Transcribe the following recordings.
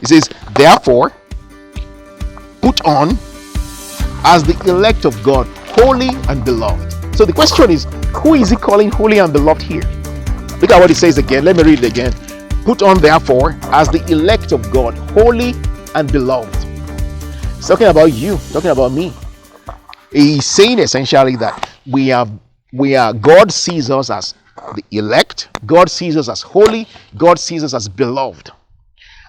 It says, therefore, put on as the elect of God, holy and beloved. So the question is, who is he calling holy and beloved here? Look at what it says again. Let me read it again. Put on, therefore, as the elect of God, holy and beloved. It's talking about you, talking about me. He's saying essentially that we are God sees us as the elect, God sees us as holy, God sees us as beloved.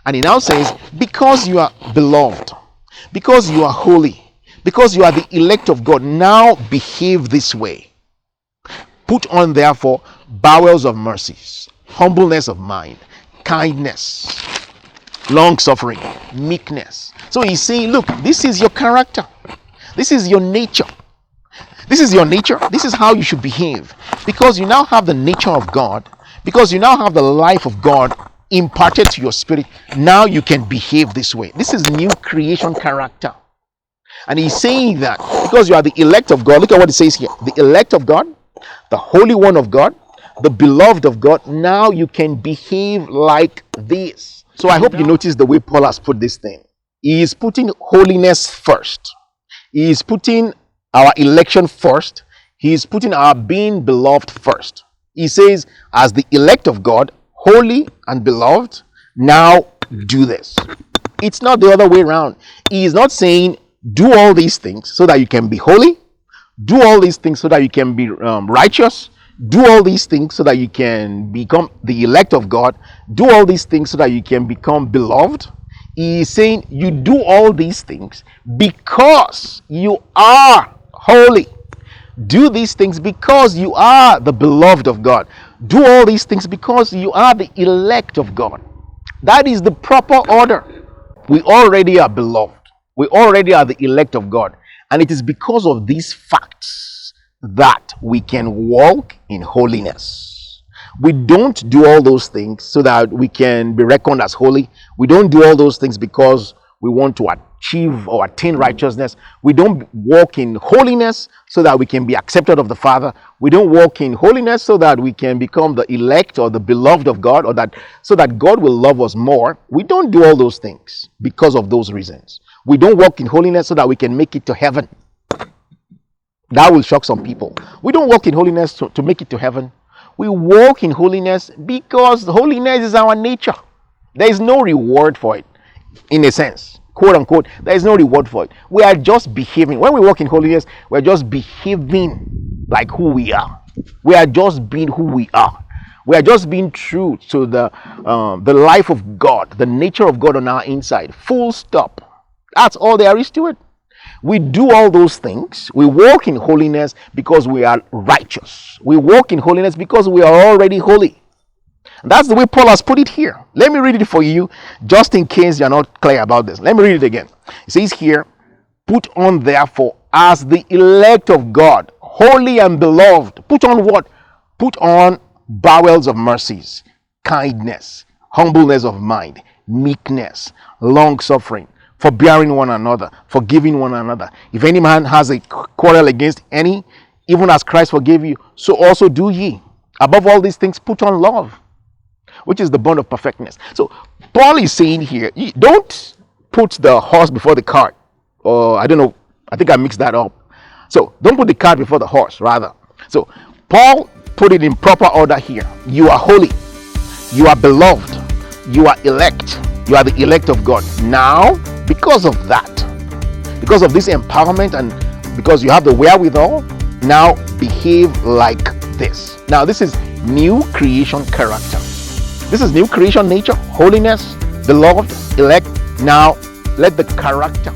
And he now says, because you are beloved, because you are holy, because you are the elect of God, now behave this way. Put on, therefore, bowels of mercies, humbleness of mind, kindness, long suffering, meekness. So he's saying, look, this is your character, this is your nature. This is your nature. This is how you should behave. Because you now have the nature of God, because you now have the life of God imparted to your spirit, now you can behave this way. This is new creation character. And he's saying that because you are the elect of God, look at what it says here. The elect of God, the Holy One of God, the beloved of God, now you can behave like this. So I hope you notice the way Paul has put this thing. He is putting holiness first. He is putting our election first. He is putting our being beloved first. He says, as the elect of God, holy and beloved, now do this. It's not the other way around. He is not saying, do all these things so that you can be holy. Do all these things so that you can be righteous. Do all these things so that you can become the elect of God. Do all these things so that you can become beloved. He is saying, you do all these things because you are holy. Do these things because you are the beloved of God. Do all these things because you are the elect of God. That is the proper order. We already are beloved. We already are the elect of God. And it is because of these facts that we can walk in holiness. We don't do all those things so that we can be reckoned as holy. We don't do all those things because we want to achieve or attain righteousness. We don't walk in holiness so that we can be accepted of the Father. We don't walk in holiness so that we can become the elect or the beloved of God, or that so that God will love us more. We don't do all those things because of those reasons. We don't walk in holiness so that we can make it to heaven. That will shock some people. We don't walk in holiness to make it to heaven. We walk in holiness because holiness is our nature. There is no reward for it, in a sense, quote unquote. There is no reward for it. We are just behaving. When we walk in holiness, we're just behaving like who we are. We are just being who we are. We are just being true to the life of God, the nature of God on our inside. Full stop. That's all there is to it. We do all those things. We walk in holiness because we are righteous. We walk in holiness because we are already holy. And that's the way Paul has put it here. Let me read it for you, just in case you're not clear about this. Let me read it again. It says here, put on therefore as the elect of God, holy and beloved. Put on what? Put on bowels of mercies, kindness, humbleness of mind, meekness, long suffering, forbearing one another, forgiving one another. If any man has a quarrel against any, even as Christ forgave you, so also do ye. Above all these things, put on love, which is the bond of perfectness. So Paul is saying here, don't put the horse before the cart. Or I don't know, I think I mixed that up. So don't put the cart before the horse, rather. So Paul put it in proper order here. You are holy. You are beloved. You are elect. You are the elect of God. Now, because of that, because of this empowerment, and because you have the wherewithal, now behave like this. Now, this is new creation character. This is new creation nature, holiness, beloved, elect. Now, let the character